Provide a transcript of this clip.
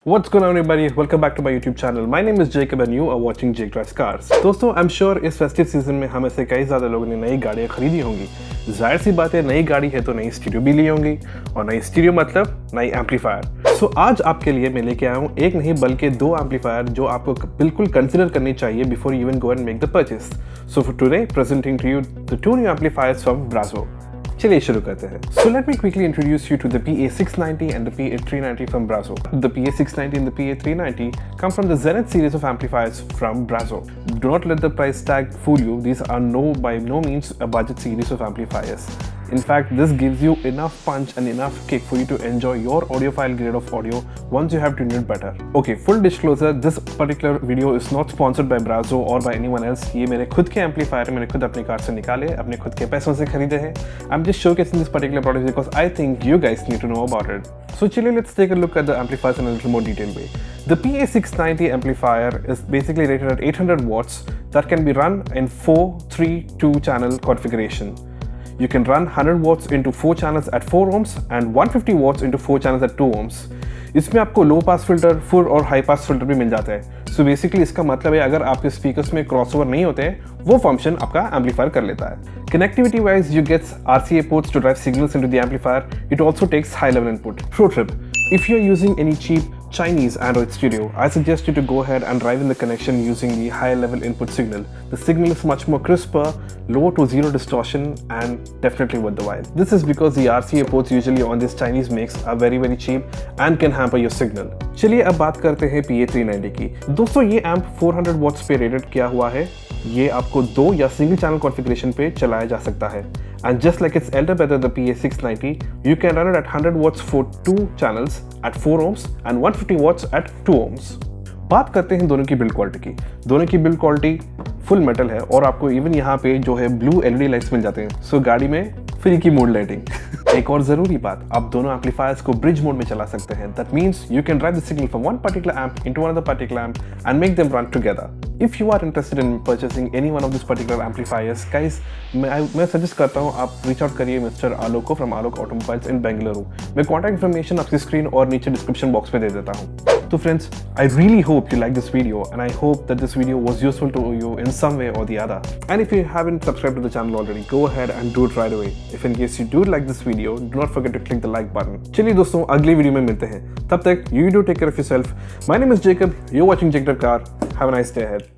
What's going on everybody? Welcome back to my YouTube channel. My name is Jacob and you are watching Jake Drives Cars. दोस्तों I'm sure इस festive season में हमें से कई ज़्यादा लोगों ने नई गाड़ियाँ खरीदी होंगी। जाहिर सी बात है, नई गाड़ी है तो नई स्टीरियो भी ली होंगी और नई स्टीरियो मतलब नई एम्पलीफायर। सो आज आपके लिए मैं लेके आया हूँ एक नहीं बल्कि दो एम्पलीफायर जो आपको बिल्कुल कंसिडर करनी चाहिए before you even go and make the purchase. So for today presenting to you the two new amplifiers from ब्राजो। चलिए शुरू करते हैं। So let me quickly introduce you to the PA690 and the PA390 from Brazo. The PA690 and the PA390 come from the Zenith series of amplifiers from Brazo. Do not let the price tag fool you. These are by no means a budget series of amplifiers. In fact, this gives you enough punch and enough kick for you to enjoy your audiophile grade of audio once you have tuned it better. Okay, full disclosure, this particular video is not sponsored by Brazo or by anyone else. ये मेरे खुद के amplifier मैंने खुद अपनी car से निकाले, अपने खुद के पैसों से खरीदे हैं. I'm just showcasing this particular product because I think you guys need to know about it. So chiliye, let's take a look at the amplifiers in a little more detailed way. The PA690 amplifier is basically rated at 800 watts that can be run in 4-3-2 channel configuration. You can run 100 watts into 4 channels at 4 ohms and 150 watts into 4 channels at 2 ohms. इसमें आपको लो pass filter, full और high pass filter भी मिल जाता है. So basically इसका मतलब है अगर आपके स्पीकर्स में क्रॉसओवर नहीं होते हैं, वो फंक्शन आपका एम्पलीफायर कर लेता है. Connectivity wise, you get RCA ports to drive signals into the amplifier. It also takes high level input. Pro tip: if you're using any cheap Chinese Android stereo, I suggest you to go ahead and drive in the connection using the high level input signal. The signal is much more crisper, low to zero distortion, and definitely worth the while. This is because the RCA ports usually on this Chinese mix are very cheap and can hamper your signal. चलिए अब बात करते हैं PA390 की. दोस्तों ये amp 400 watts पे rated किया हुआ है. ये आपको दो या सिंगल चैनल कॉन्फ़िगरेशन पे चलाया जा सकता है. And just like its elder brother, the PA690, you can run it at 100 watts for 2 channels at 4 ohms and 150 watts at 2 ohms. बात करते हैं दोनों की बिल्ड क्वालिटी की. दोनों की बिल्ड क्वालिटी फुल मेटल है और आपको इवन यहाँ पे जो है ब्लू LED लाइट्स मिल जाते हैं. सो गाड़ी में फ्री की मोड लाइटिंग. एक और जरूरी बात, आप दोनों एम्पलीफायर्स को ब्रिज मोड में चला सकते हैं. That means you can drive the signal from one particular amp into another particular amp and make them run together. If you are interested in purchasing any one of these particular amplifiers, guys, मैं suggest करता हूँ आप reach out करिए mister आलोक को from Alok automobiles इन बेंगलुरु. मैं contact information आपकी screen और नीचे डिस्क्रिप्शन बॉक्स पे दे देता हूँ. तो friends, I really hope you like this video and I hope that this video was useful to you in some way or the other. And if you haven't subscribed to the channel already, go ahead and do it right away. If in case you do like this video, do not forget to click the like button. चलिए दोस्तों, अगली video में मिलते हैं. तब तक you do take care of yourself. My name is Jacob. You're watching Jake Drives Cars. Have a nice day ahead.